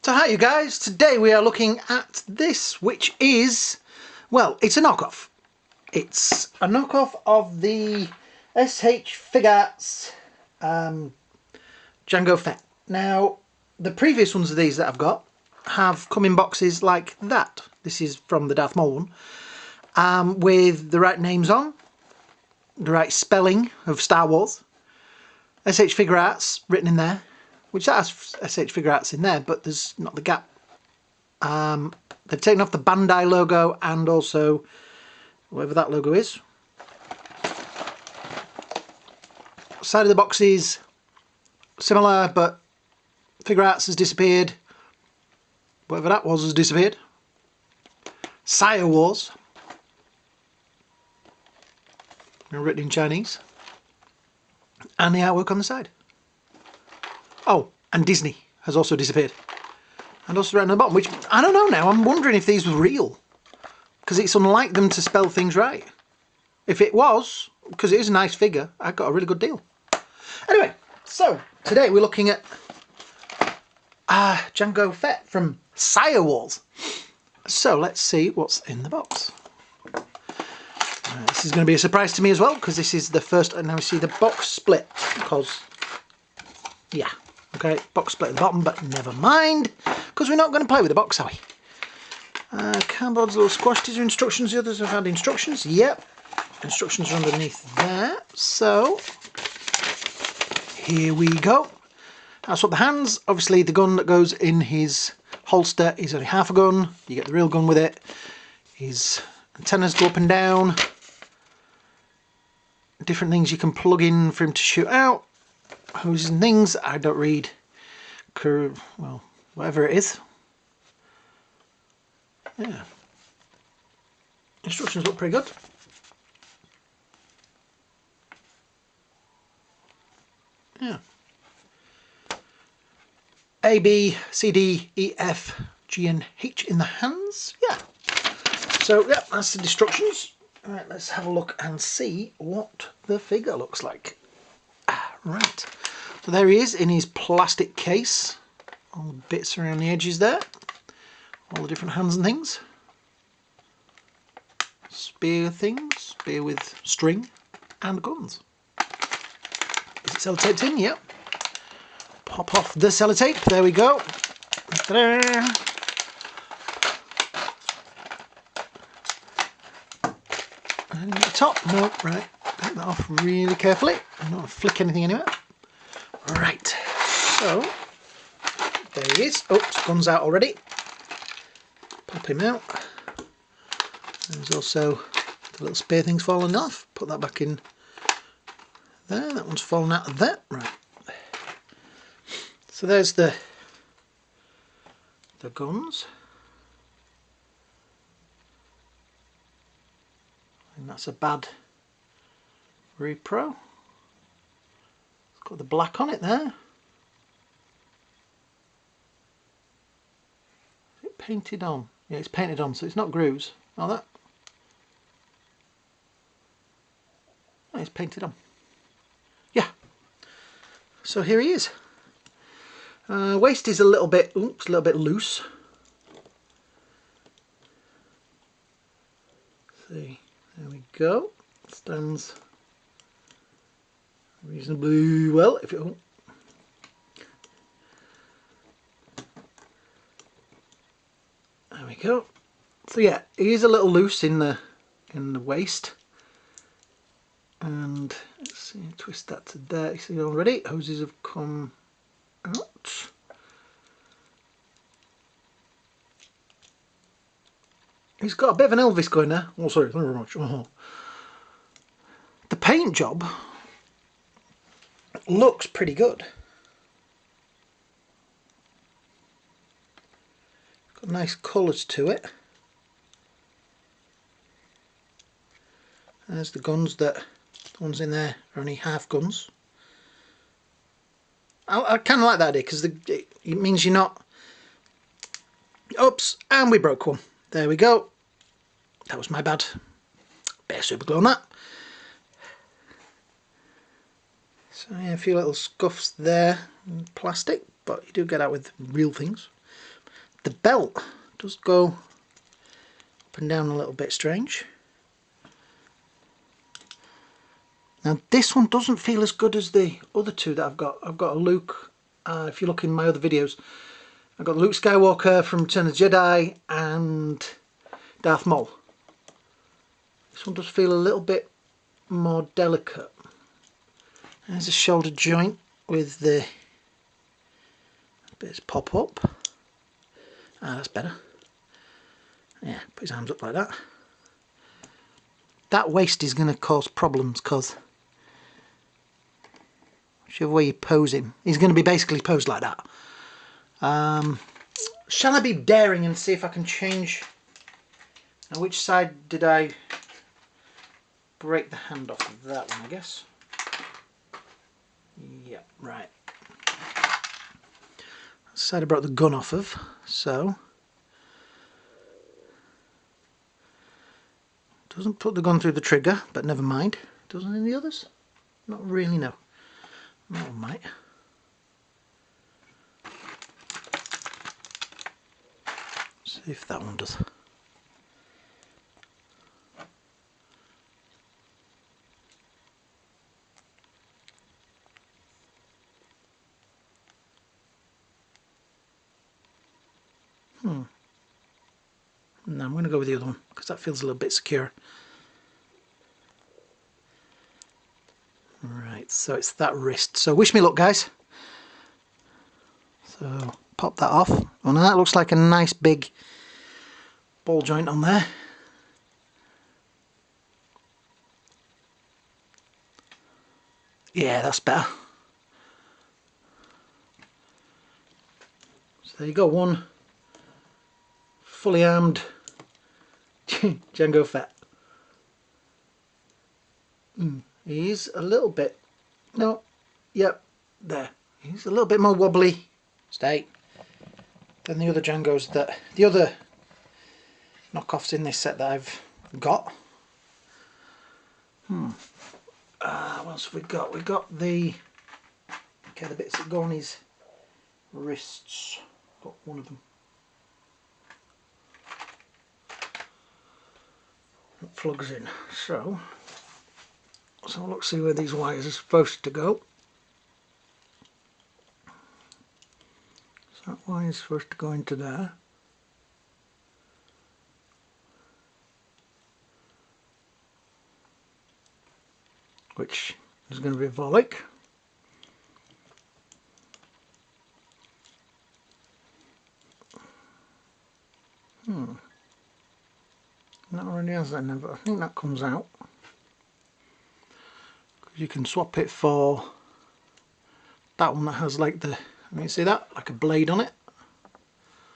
So hi you guys, today we are looking at this, which is, well, it's a knockoff. It's a knockoff of the S.H.Figuarts Jango Fett. Now, the previous ones of these that I've got have come in boxes like that. This is from the Darth Maul one, with the right names on, the right spelling of Star Wars, S.H.Figuarts written in there, which has S.H.Figuarts in there, but there's not the gap. They've taken off the Bandai logo and also whatever that logo is. Side of the box is similar, but Figuarts has disappeared. Whatever that was has disappeared. SIAR WARS, written in Chinese, and the artwork on the side. Oh, and Disney has also disappeared. And also right on the bottom, which, I don't know now, I'm wondering if these were real. Because it's unlike them to spell things right. If it was, because it is a nice figure, I got a really good deal. Anyway, so today we're looking at Jango Fett from SIAR WARS. So let's see what's in the box. This is going to be a surprise to me as well, because this is the first, and now we see the box split, because, yeah. Okay, box split at the bottom, but never mind, because we're not going to play with the box, are we? Cardboard's a little squashed. Is there instructions? The others have had instructions. Yep, instructions are underneath there. So, here we go. That's what the hands. Obviously, the gun that goes in his holster is only half a gun. You get the real gun with it. His antennas go up and down. Different things you can plug in for him to shoot out. Hoses and things. I don't read, well, whatever it is. Yeah. Instructions look pretty good. Yeah. A, B, C, D, E, F, G and H in the hands. Yeah. So, yeah, that's the instructions. Alright, let's have a look and see what the figure looks like. Right. So there he is in his plastic case. All the bits around the edges there. All the different hands and things. Spear things. Spear with string. And guns. Is it sellotaped in? Yep. Pop off the sellotape. There we go. Ta-da. And at the top. No, right. Take that off really carefully. I don't want to flick anything anywhere. Right. So, there he is. Oops, gun's out already. Pop him out. There's also the little spear things falling off. Put that back in there. That one's fallen out of there. Right. So there's the guns. And that's a bad repro. It's got the black on it there. Is it painted on? Yeah, it's painted on, so it's not grooves. Oh, that. Oh, it's painted on. Yeah. So here he is. Waist is a little bit, oops, a little bit loose. See, there we go. Stands reasonably well. If it, there we go. So yeah, he is a little loose in the waist. And let's see, twist that to there. You see already, hoses have come out. He's got a bit of an Elvis going there. Oh, sorry, thank you very much. Oh. The paint job looks pretty good. Got nice colours to it. There's the guns that, the ones in there are only half guns. I kind of like that idea because it means you're not, oops, and we broke one. There we go. That was my bad. Bit of super glue on that. So yeah, a few little scuffs there in plastic, but you do get out with real things. the belt does go up and down a little bit strange. Now this one doesn't feel as good as the other two that I've got. I've got a Luke, if you look in my other videos, I've got Luke Skywalker from Return of the Jedi and Darth Maul. This one does feel a little bit more delicate. There's a shoulder joint with the bits pop up. Ah, that's better. Yeah, put his arms up like that. That waist is going to cause problems because whichever way you pose him, he's going to be basically posed like that. Shall I be daring and see if I can change? Now, which side did I break the hand off of? That one, I guess. Yeah, right. That's the side I broke the gun off of, so doesn't put the gun through the trigger, but never mind. Doesn't any of the others? Not really, no. That one might. See if that one does. No, I'm going to go with the other one because that feels a little bit secure. Right, so it's that wrist. So wish me luck, guys. So pop that off. Oh, now that looks like a nice big ball joint on there. Yeah, that's better. So there you go, one fully armed Jango Fett. He's a little bit, no, yep, there. He's a little bit more wobbly, stay, than the other Jangos that, the other knockoffs in this set that I've got. What else have we got? We got the, okay, the bits that go on his wrists. Got one of them. That plugs in. So let's see where these wires are supposed to go. So that wire is supposed to go into there. Which is going to be Volic. That already has that now, but I think that comes out. Because you can swap it for that one that has like the, I mean, see that? Like a blade on it.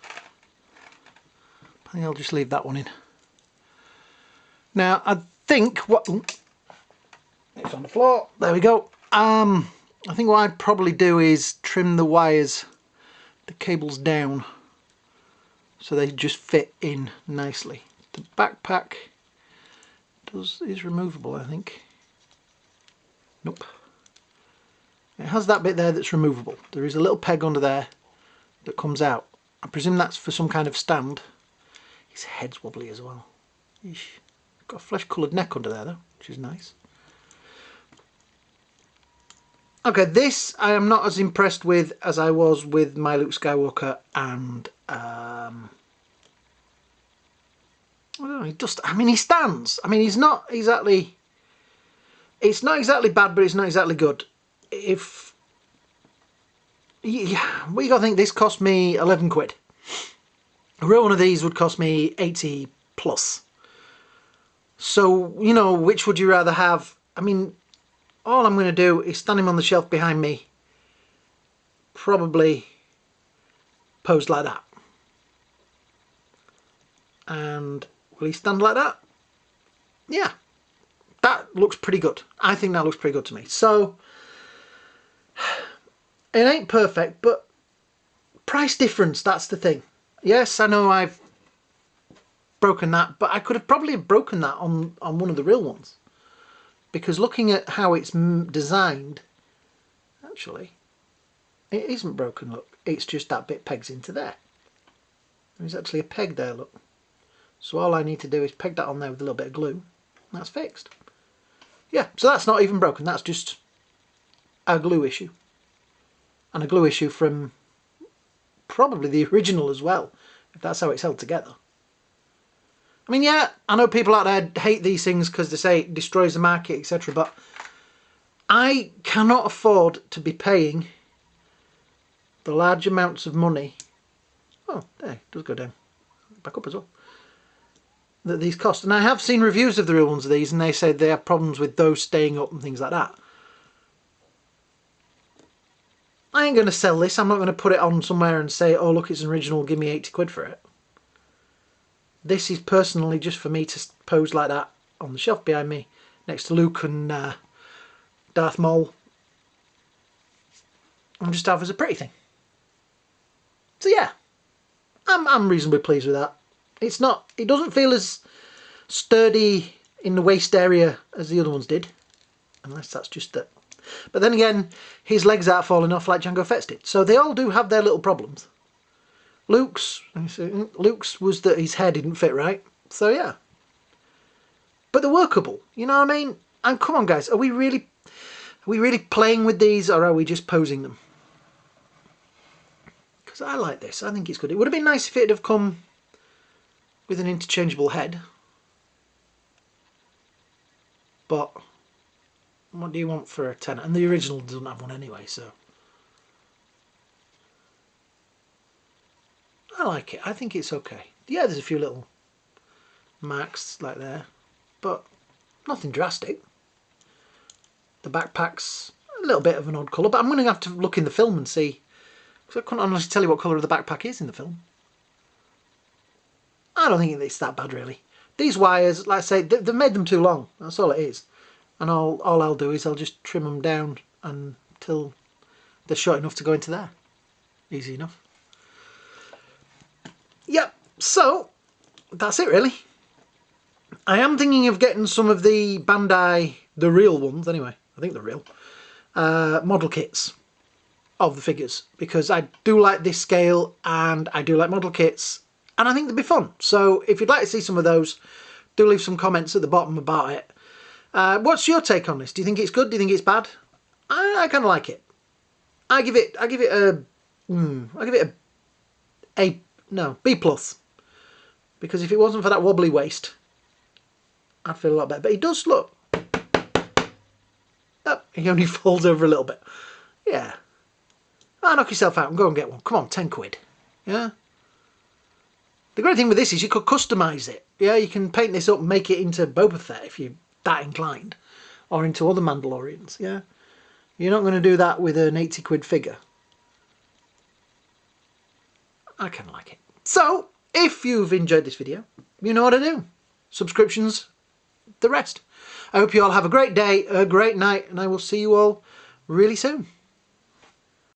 I think I'll just leave that one in. Now, I think what... It's on the floor. There we go. I think what I'd probably do is trim the wires, the cables down, so they just fit in nicely. The backpack is removable, I think. Nope. It has that bit there that's removable. There is a little peg under there that comes out. I presume that's for some kind of stand. His head's wobbly as well. Eesh. Got a flesh coloured neck under there though, which is nice. Okay, this I am not as impressed with as I was with my Luke Skywalker and I don't know, he stands. I mean, he's not exactly, it's not exactly bad, but it's not exactly good. If, yeah, what you gotta think, this cost me 11 quid. A real one of these would cost me 80 plus. So, you know, which would you rather have? I mean, all I'm going to do is stand him on the shelf behind me, probably posed like that. And will he stand like that? Yeah, that looks pretty good. I think that looks pretty good to me. So, it ain't perfect, but price difference, that's the thing. Yes, I know I've broken that, but I could have probably broken that on one of the real ones. Because looking at how it's designed, actually, it isn't broken, look. It's just that bit pegs into there. There's actually a peg there, look. So all I need to do is peg that on there with a little bit of glue, and that's fixed. Yeah, so that's not even broken, that's just a glue issue. And a glue issue from probably the original as well, if that's how it's held together. I mean, yeah, I know people out there hate these things because they say it destroys the market, etc. But I cannot afford to be paying the large amounts of money. Oh, there, it does go down. Back up as well. That these cost. And I have seen reviews of the real ones of these, and they say they have problems with those staying up and things like that. I ain't going to sell this. I'm not going to put it on somewhere and say, oh, look, it's an original, give me 80 quid for it. This is personally just for me to pose like that on the shelf behind me, next to Luke and Darth Maul. And just have as a pretty thing. So yeah, I'm reasonably pleased with that. It's not, it doesn't feel as sturdy in the waist area as the other ones did, unless that's just that. But then again, his legs aren't falling off like Jango Fett's did. So they all do have their little problems. Luke's was that his hair didn't fit right. So yeah. But they're workable, you know what I mean? And come on guys, are we really playing with these, or are we just posing them? Because I like this, I think it's good. It would have been nice if it had come with an interchangeable head. But what do you want for a tenner? And the original doesn't have one anyway, so. I like it. I think it's okay. Yeah, there's a few little marks like there, but nothing drastic. The backpack's a little bit of an odd colour, but I'm going to have to look in the film and see, because I couldn't honestly tell you what colour the backpack is in the film. I don't think it's that bad really. These wires, like I say, they've made them too long. That's all it is. And all I'll do is I'll just trim them down until they're short enough to go into there. Easy enough. Yep, so that's it really. I am thinking of getting some of the Bandai, the real ones anyway, I think they're real, model kits of the figures, because I do like this scale and I do like model kits and I think they'd be fun. So if you'd like to see some of those, do leave some comments at the bottom about it. What's your take on this? Do you think it's good? Do you think it's bad? I kind of like it. I give it a B+. Because if it wasn't for that wobbly waist, I'd feel a lot better. But he does look. Oh, he only folds over a little bit. Yeah. Knock yourself out and go and get one. Come on, 10 quid. Yeah. The great thing with this is you could customise it. Yeah, you can paint this up and make it into Boba Fett if you're that inclined. Or into other Mandalorians, yeah. You're not going to do that with an 80 quid figure. I kind of like it. So, if you've enjoyed this video, you know what to do. Subscriptions, the rest. I hope you all have a great day, a great night, and I will see you all really soon.